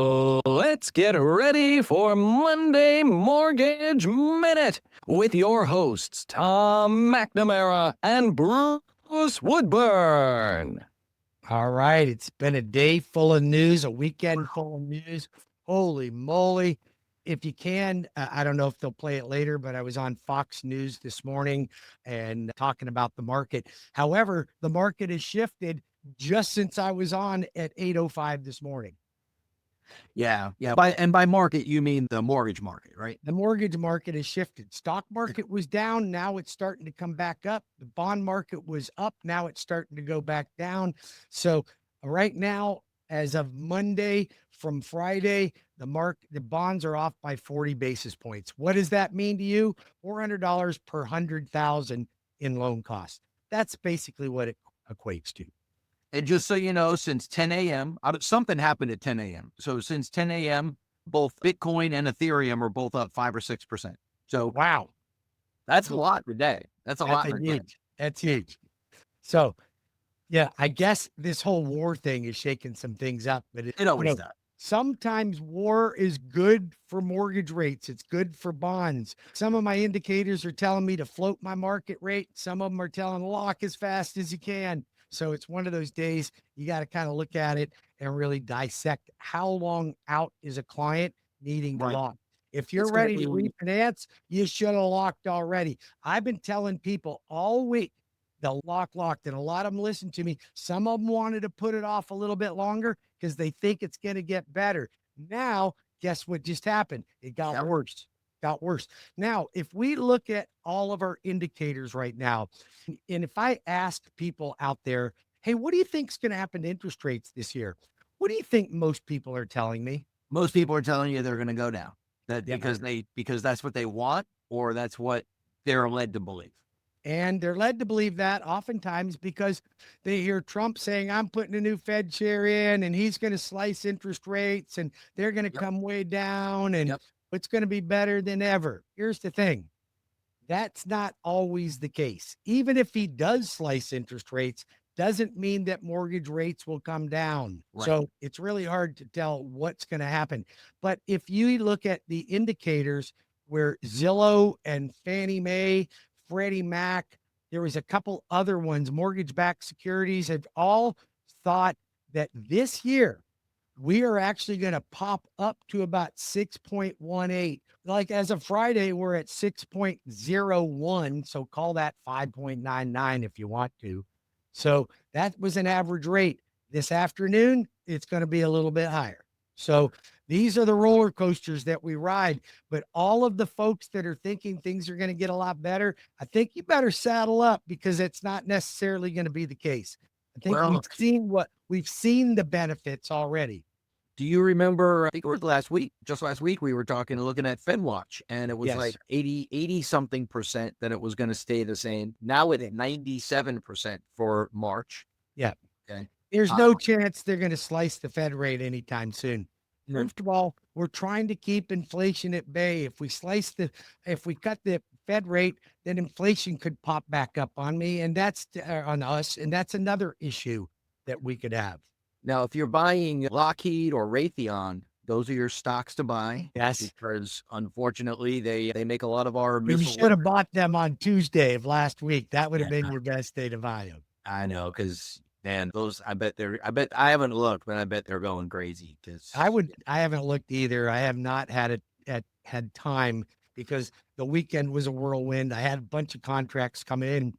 Let's get ready for Monday Mortgage Minute with your hosts, Tom McNamara and Bruce Woodburn. All right. It's been a day full of news, a weekend full of news. Holy moly. If you can, I don't know if they'll play it later, but I was on Fox News this morning and talking about the market. However, the market has shifted just since I was on at 8:05 this morning. Yeah. By market, you mean the mortgage market, right? The mortgage market has shifted. Stock market was down. Now it's starting to come back up. The bond market was up. Now it's starting to go back down. So right now, as of Monday from Friday, the bonds are off by 40 basis points. What does that mean to you? $400 per 100,000 in loan costs. That's basically what it equates to. And just so you know, since 10 a.m., something happened at 10 a.m. So since 10 a.m., both Bitcoin and Ethereum are both up 5 or 6%. So wow, that's a lot per day. That's a lot per day. That's huge. So yeah, I guess this whole war thing is shaking some things up, but It always does. Sometimes war is good for mortgage rates. It's good for bonds. Some of my indicators are telling me to float my market rate. Some of them are telling lock as fast as you can. So it's one of those days you got to kind of look at it and really dissect how long out is a client needing to lock. If you're ready to refinance, you should have locked already. I've been telling people all week, they'll locked, and a lot of them listen to me. Some of them wanted to put it off a little bit longer because they think it's going to get better. Now, guess what just happened? It got worse. Now, if we look at all of our indicators right now, and if I ask people out there, hey, what do you think is going to happen to interest rates this year? What do you think most people are telling me? Most people are telling you they're going to go down. Because that's what they want, or that's what they're led to believe. And they're led to believe that oftentimes because they hear Trump saying, I'm putting a new Fed chair in and he's going to slice interest rates and they're going to come way down and it's going to be better than ever. Here's the thing. That's not always the case. Even if he does slice interest rates, doesn't mean that mortgage rates will come down. Right. So it's really hard to tell what's going to happen. But if you look at the indicators where Zillow and Fannie Mae, Freddie Mac, there was a couple other ones, mortgage-backed securities, have all thought that this year we are actually going to pop up to about 6.18. Like as of Friday, we're at 6.01. So call that 5.99 if you want to. So that was an average rate. This afternoon, it's going to be a little bit higher. So these are the roller coasters that we ride. But all of the folks that are thinking things are going to get a lot better, I think you better saddle up because it's not necessarily going to be the case. I think we've seen the benefits already. Do you remember, I think it was last week, we were looking at FedWatch, and it was like 80 something percent that it was going to stay the same. Now it's at 97% for March. Yeah. Okay. There's no chance they're going to slice the Fed rate anytime soon. First of all, we're trying to keep inflation at bay. If we cut the Fed rate, then inflation could pop back up on me, and that's on us. And that's another issue that we could have. Now, if you're buying Lockheed or Raytheon, those are your stocks to buy. Yes. Because unfortunately, they make a lot of our missiles. You should have bought them on Tuesday of last week. That would have been your best day to buy them. I know, because those, I haven't looked, but I bet they're going crazy. I haven't looked either. I have not had time because the weekend was a whirlwind. I had a bunch of contracts come in.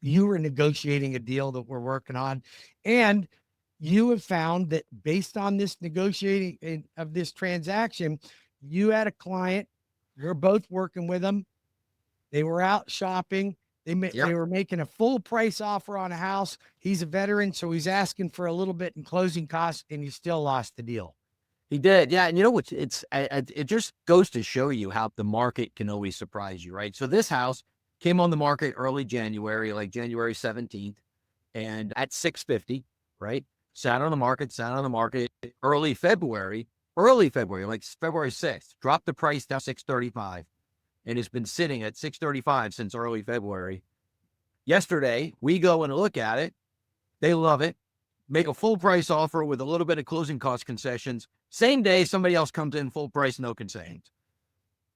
You were negotiating a deal that we're working on, and you have found that based on this negotiating of this transaction, you had a client, you're both working with them. They were out shopping. They were making a full price offer on a house. He's a veteran, so he's asking for a little bit in closing costs, and you still lost the deal. He did. Yeah. And you know what? It just goes to show you how the market can always surprise you, right? So this house came on the market early January, like January 17th, and at 650, right? Sat on the market early February, like February 6th, dropped the price down 635, and it's been sitting at 635 since early February. Yesterday, we go and look at it. They love it. make a full price offer with a little bit of closing cost concessions. Same day, somebody else comes in full price, no concessions.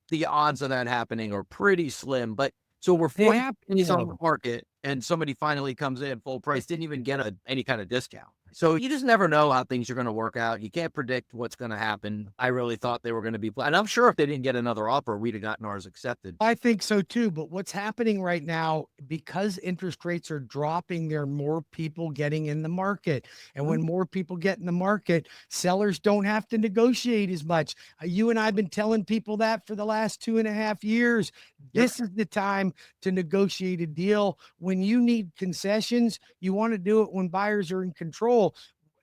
The odds of that happening are pretty slim. But so we're They 40 happen, days on the though. market, and somebody finally comes in full price, didn't even get any kind of discount. So you just never know how things are going to work out. You can't predict what's going to happen. I really thought they were going to be, and I'm sure if they didn't get another offer, we'd have gotten ours accepted. I think so too. But what's happening right now, because interest rates are dropping, there are more people getting in the market. And when more people get in the market, sellers don't have to negotiate as much. You and I have been telling people that for the last 2.5 years. This is the time to negotiate a deal. When you need concessions, you want to do it when buyers are in control.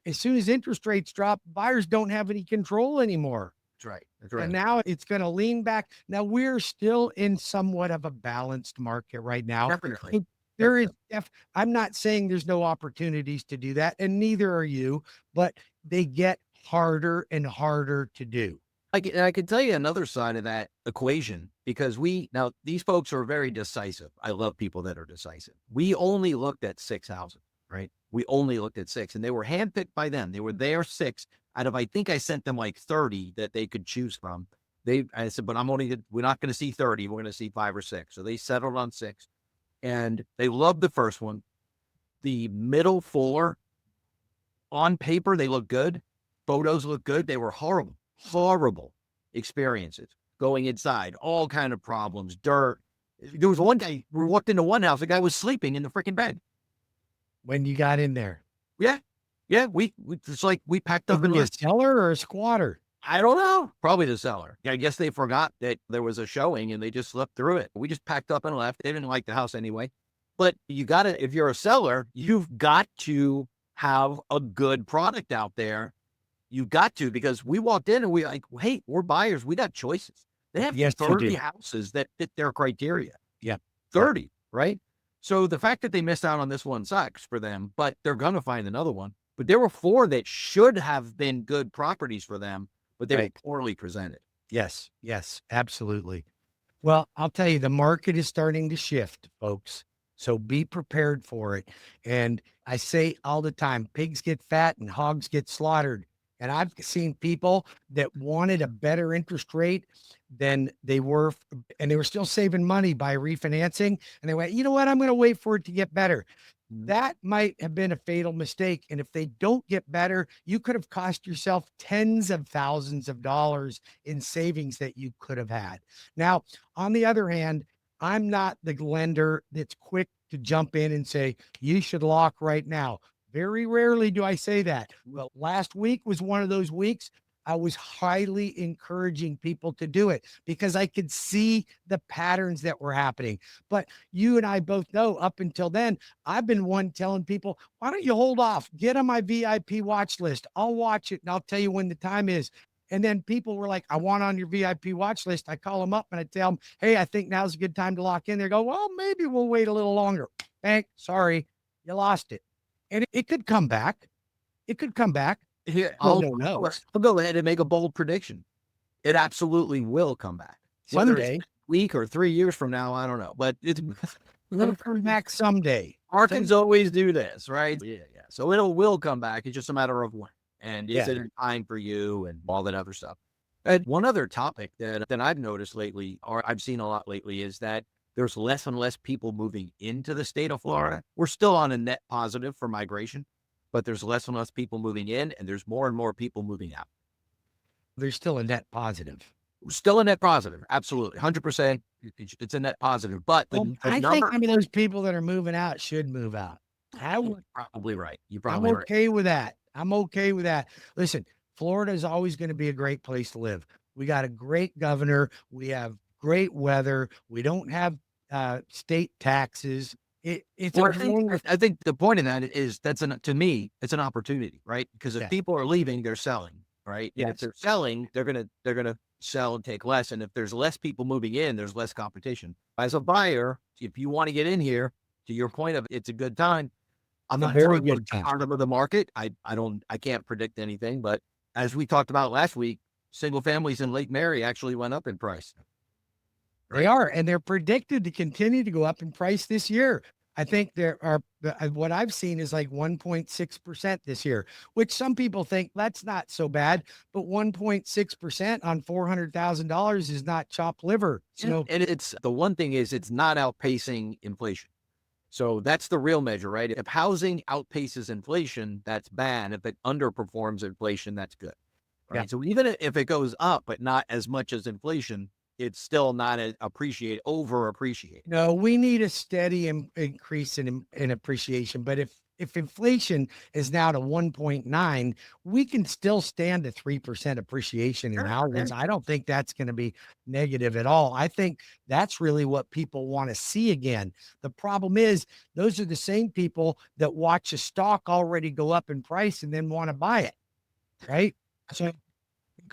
As soon as interest rates drop, buyers don't have any control anymore. That's right. That's right. And now it's going to lean back. Now we're still in somewhat of a balanced market right now. Definitely. There is, I'm not saying there's no opportunities to do that, and neither are you, but they get harder and harder to do. I can tell you another side of that equation, because now these folks are very decisive. I love people that are decisive. We only looked at 6 houses, right? We only looked at 6, and they were handpicked by them. They were their 6 out of, I think I sent them like 30 that they could choose from. I said, but we're not going to see 30. We're going to see 5 or 6. So they settled on 6, and they loved the first one. The middle 4 on paper, they look good. Photos look good. They were horrible experiences going inside, all kind of problems, dirt. There was one guy, we walked into one house, the guy was sleeping in the freaking bed. When you got in there. Yeah. We it's like we packed up and A seller or a squatter? I don't know. Probably the seller. I guess they forgot that there was a showing and they just slept through it. We just packed up and left. They didn't like the house anyway. But if you're a seller, you've got to have a good product out there. You've got to, because we walked in and we like, hey, we're buyers. We got choices. They have 30 houses that fit their criteria. Yeah. 30, right? So the fact that they missed out on this one sucks for them, but they're going to find another one. But there were 4 that should have been good properties for them, but they were poorly presented. Yes, absolutely. Well, I'll tell you, the market is starting to shift, folks. So be prepared for it. And I say all the time, pigs get fat and hogs get slaughtered. And I've seen people that wanted a better interest rate than they were, and they were still saving money by refinancing. And they went, you know what? I'm going to wait for it to get better. That might have been a fatal mistake. And if they don't get better, you could have cost yourself tens of thousands of dollars in savings that you could have had. Now, on the other hand, I'm not the lender that's quick to jump in and say, you should lock right now. Very rarely do I say that. Well, last week was one of those weeks I was highly encouraging people to do it because I could see the patterns that were happening. But you and I both know up until then, I've been one telling people, why don't you hold off? Get on my VIP watch list. I'll watch it and I'll tell you when the time is. And then people were like, I want on your VIP watch list. I call them up and I tell them, hey, I think now's a good time to lock in. They go, well, maybe we'll wait a little longer. Sorry, you lost it. And it could come back. It could come back. Here, I'll go ahead and make a bold prediction. It absolutely will come back. Someday. Week or 3 years from now, I don't know. But it's going to come back someday. Markets always do this, right? Yeah. So it will come back. It's just a matter of when. And is it in time for you and all that other stuff. And one other topic that I've noticed lately, or I've seen a lot lately, is that there's less and less people moving into the state of Florida. We're still on a net positive for migration, but there's less and less people moving in, and there's more and more people moving out. There's still a net positive. Still a net positive. Absolutely. 100%. It's a net positive. But I think those people that are moving out should move out. You're probably right. I'm okay with that. I'm okay with that. Listen, Florida is always going to be a great place to live. We got a great governor. We have great weather. We don't have state taxes. I think the point of that is to me, it's an opportunity, right? Because if people are leaving, they're selling, right? Yes. And if they're selling, they're gonna sell and take less. And if there's less people moving in, there's less competition. As a buyer, if you want to get in here, to your point of it's a good time. I'm not very good part of the market. I can't predict anything, but as we talked about last week, single families in Lake Mary actually went up in price. They are, and they're predicted to continue to go up in price this year. I think there are, what I've seen is like 1.6% this year, which some people think that's not so bad, but 1.6% on $400,000 is not chopped liver. So And it's the one thing is it's not outpacing inflation. So that's the real measure, right? If housing outpaces inflation, that's bad. If it underperforms inflation, that's good. Right. Yeah. So even if it goes up, but not as much as inflation, it's still not over appreciated. no, we need a steady increase in appreciation. But if inflation is now to 1.9, we can still stand a 3% appreciation in houses. I don't think that's going to be negative at all. I think that's really what people want to see again. The problem is those are the same people that watch a stock already go up in price and then want to buy it. Right. So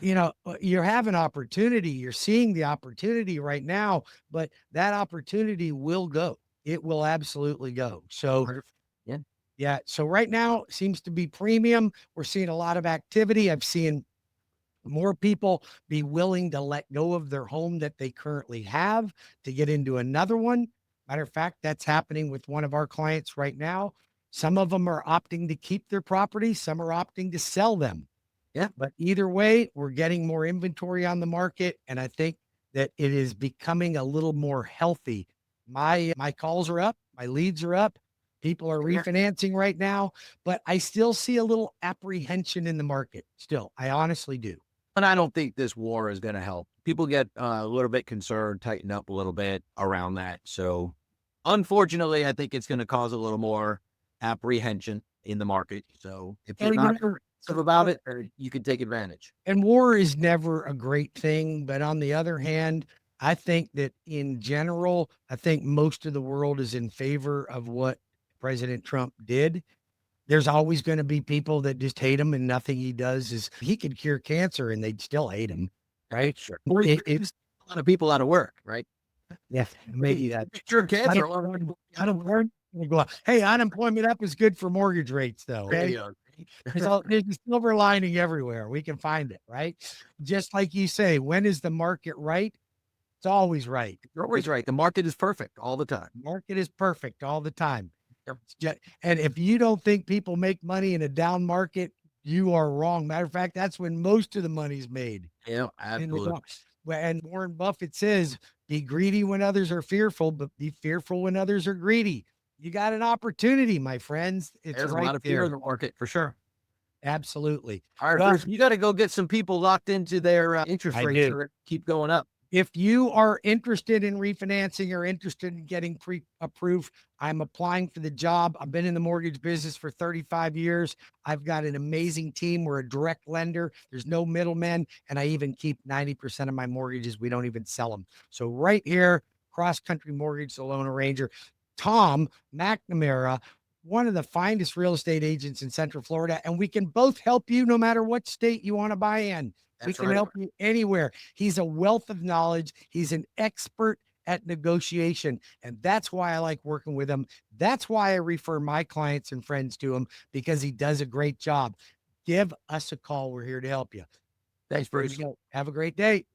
you have an opportunity. You're seeing the opportunity right now, but that opportunity will go. It will absolutely go. So, Yeah. yeah. So right now seems to be premium. We're seeing a lot of activity. I've seen more people be willing to let go of their home that they currently have to get into another one. Matter of fact, that's happening with one of our clients right now. Some of them are opting to keep their property. Some are opting to sell them. Yeah. But either way, we're getting more inventory on the market. And I think that it is becoming a little more healthy. My calls are up, my leads are up. People are refinancing right now, but I still see a little apprehension in the market. Still, I honestly do. And I don't think this war is going to help. People get a little bit concerned, tighten up a little bit around that. So unfortunately, I think it's going to cause a little more apprehension in the market. So if you're not about it, or you can take advantage. And war is never a great thing. But on the other hand, I think that in general, I think most of the world is in favor of what President Trump did. There's always going to be people that just hate him and nothing he does is he could cure cancer and they'd still hate him. Right. Sure. It's A lot of people out of work, right? yeah, maybe that. Sure, cancer. I don't learn. Hey, unemployment up is good for mortgage rates, though. Okay? There's a silver lining everywhere. We can find it, right? Just like you say, when is the market right? It's always right. You're always right. The market is perfect all the time. Market is perfect all the time. And if you don't think people make money in a down market, you are wrong. Matter of fact, that's when most of the money's made. Yeah, absolutely. And Warren Buffett says, be greedy when others are fearful, but be fearful when others are greedy. You got an opportunity, my friends. It's There's right a lot of there. fear in the market for sure. Absolutely. All right, Well, Bruce, you got to go get some people locked into their interest I rates do. or keep going up. If you are interested in refinancing or interested in getting pre-approved, I'm applying for the job. I've been in the mortgage business for 35 years. I've got an amazing team. We're a direct lender. There's no middlemen. And I even keep 90% of my mortgages. We don't even sell them. So right here, Cross Country Mortgage, the loan arranger, Tom McNamara, one of the finest real estate agents in Central Florida. And we can both help you no matter what state you want to buy in. We can help you anywhere. He's a wealth of knowledge. He's an expert at negotiation. And that's why I like working with him. That's why I refer my clients and friends to him, because he does a great job. Give us a call. We're here to help you. Thanks, Bruce. Have a great day.